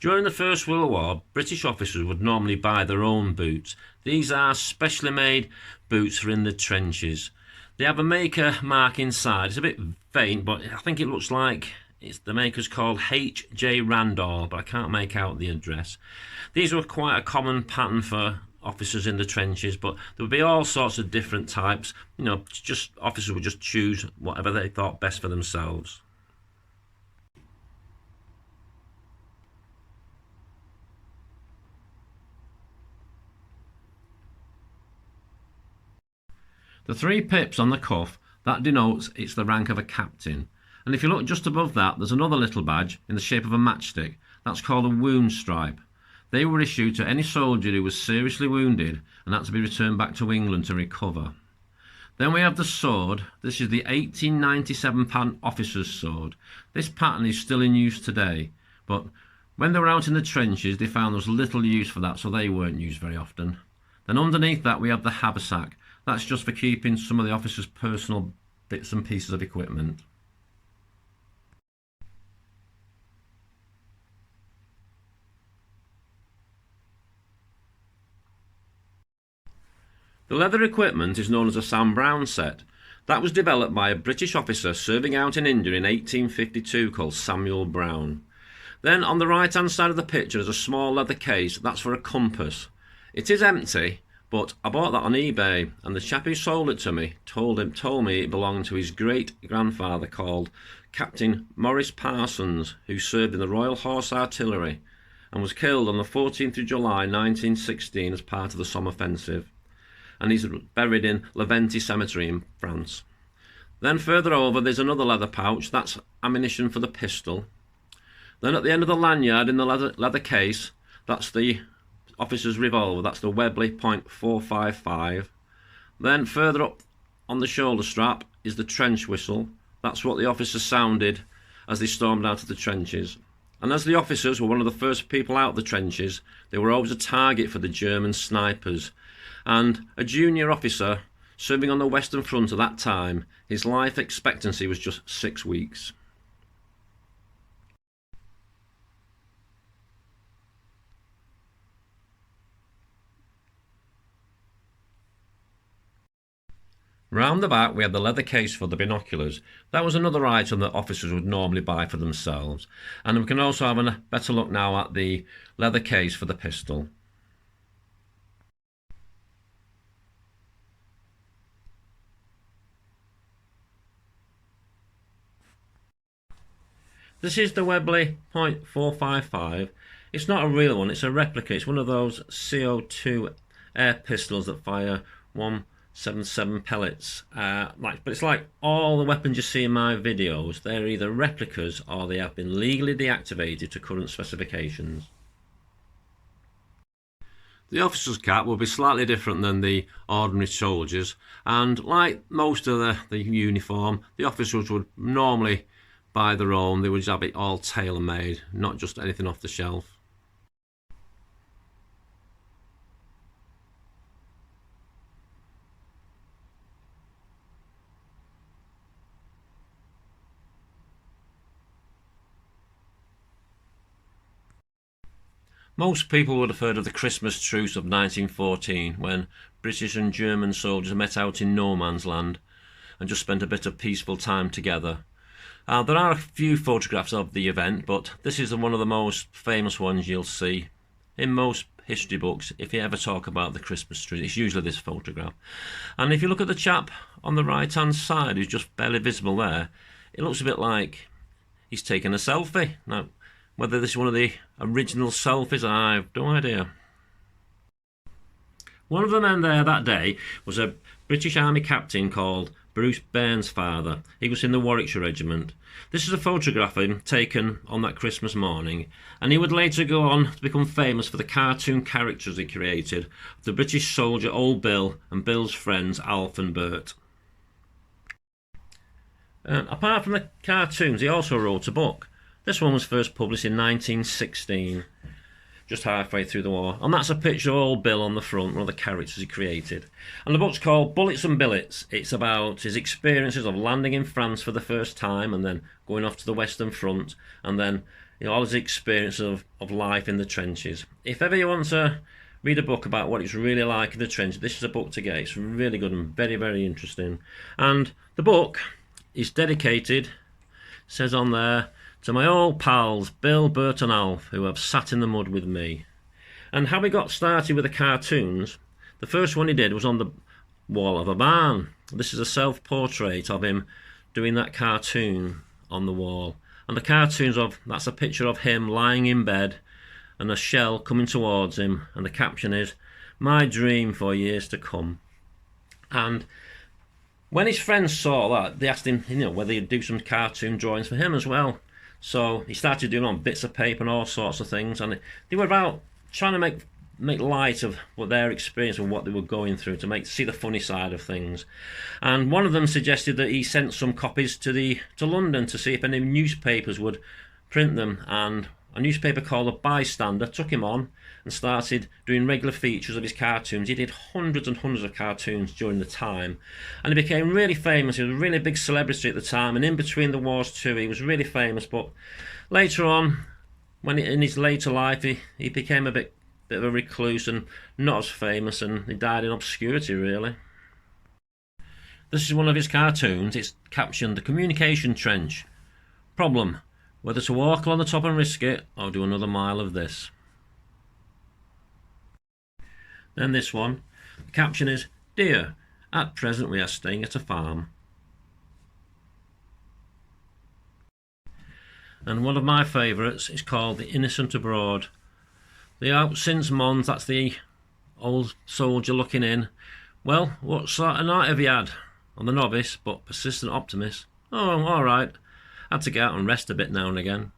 During the First World War, British officers would normally buy their own boots. These are specially made boots for in the trenches. They have a maker mark inside. It's a bit faint, but I think it looks like the maker's called H.J. Randall, but I can't make out the address. These were quite a common pattern for officers in the trenches, but there would be all sorts of different types. Just officers would just choose whatever they thought best for themselves. The 3 pips on the cuff, that denotes it's the rank of a captain. And if you look just above that, there's another little badge in the shape of a matchstick. That's called a wound stripe. They were issued to any soldier who was seriously wounded and had to be returned back to England to recover. Then we have the sword. This is the 1897 pattern officer's sword. This pattern is still in use today, but when they were out in the trenches they found there was little use for that, so they weren't used very often. Then underneath that we have the haversack. That's just for keeping some of the officers' personal bits and pieces of equipment. The leather equipment is known as a Sam Browne set. That was developed by a British officer serving out in India in 1852 called Samuel Brown. Then on the right hand side of the picture is a small leather case. That's for a compass. It is empty, but I bought that on eBay, and the chap who sold it to me told me it belonged to his great-grandfather called Captain Maurice Parsons, who served in the Royal Horse Artillery and was killed on the 14th of July 1916 as part of the Somme offensive. And he's buried in La Ventie Cemetery in France. Then further over there's another leather pouch. That's ammunition for the pistol. Then at the end of the lanyard in the leather case, that's the officer's revolver. That's the Wwi .455. Then further up on the shoulder strap is the trench whistle. That's what the officers sounded as they stormed out of the trenches. And as the officers were one of the first people out of the trenches, they were always a target for the German snipers. And a junior officer serving on the Western Front at that time, his life expectancy was just 6 weeks. Round the back we had the leather case for the binoculars. That was another item that officers would normally buy for themselves. And we can also have a better look now at the leather case for the pistol. This is the Wwi .455. It's not a real one, it's a replica. It's one of those CO2 air pistols that fire 177 pellets. But it's like all the weapons you see in my videos. They're either replicas or they have been legally deactivated to current specifications. The officer's cap will be slightly different than the ordinary soldiers, and like most of the uniform, the officers would normally buy their own. They would have it all tailor-made, not just anything off the shelf. Most people would have heard of the Christmas truce of 1914, when British and German soldiers met out in no man's land and just spent a bit of peaceful time together. There are a few photographs of the event, but this is one of the most famous ones you'll see in most history books. If you ever talk about the Christmas tree, it's usually this photograph. And if you look at the chap on the right hand side who's just barely visible there, it looks a bit like he's taken a selfie. Now, whether this is one of the original selfies, I have no idea. One of the men there that day was a British Army captain called Bruce Bairnsfather. He was in the Warwickshire Regiment. This is a photograph of him taken on that Christmas morning, and he would later go on to become famous for the cartoon characters he created, the British soldier Old Bill and Bill's friends Alf and Bert. Apart from the cartoons, he also wrote a book. This one was first published in 1916, just halfway through the war, and that's a picture of Old Bill on the front, one of the characters he created. And the book's called Bullets and Billets. It's about his experiences of landing in France for the first time and then going off to the Western Front and then all his experience of life in the trenches. If ever you want to read a book about what it's really like in the trenches, this is a book to get. It's really good and very, very interesting. And the book is dedicated, says on there, to my old pals Bill, Bert and Alf, who have sat in the mud with me. And how we got started with the cartoons, the first one he did was on the wall of a barn. This is a self-portrait of him doing that cartoon on the wall. And the cartoons that's a picture of him lying in bed and a shell coming towards him, and the caption is, "My dream for years to come." And when his friends saw that, they asked him, whether he'd do some cartoon drawings for him as well. So he started doing on bits of paper and all sorts of things, and they were about trying to make light of what their experience and what they were going through, to see the funny side of things. And one of them suggested that he sent some copies to London to see if any newspapers would print them, and a newspaper called the Bystander took him on and started doing regular features of his cartoons. He did hundreds and hundreds of cartoons during the time, and he became really famous. He was a really big celebrity at the time, and in between the wars too, he was really famous. But later on, in his later life, he became a bit of a recluse and not as famous, and he died in obscurity, really. This is one of his cartoons. It's captioned, "The Communication Trench. Problem, whether to walk along the top and risk it, or do another mile of this." Then this one, the caption is, "Dear, at present we are staying at a farm." And one of my favourites is called "The Innocent Abroad." The out since Mons, that's the old soldier looking in. "Well, what sort of night have you had?" On the novice, but persistent optimist, "Oh, all right. Had to get out and rest a bit now and again."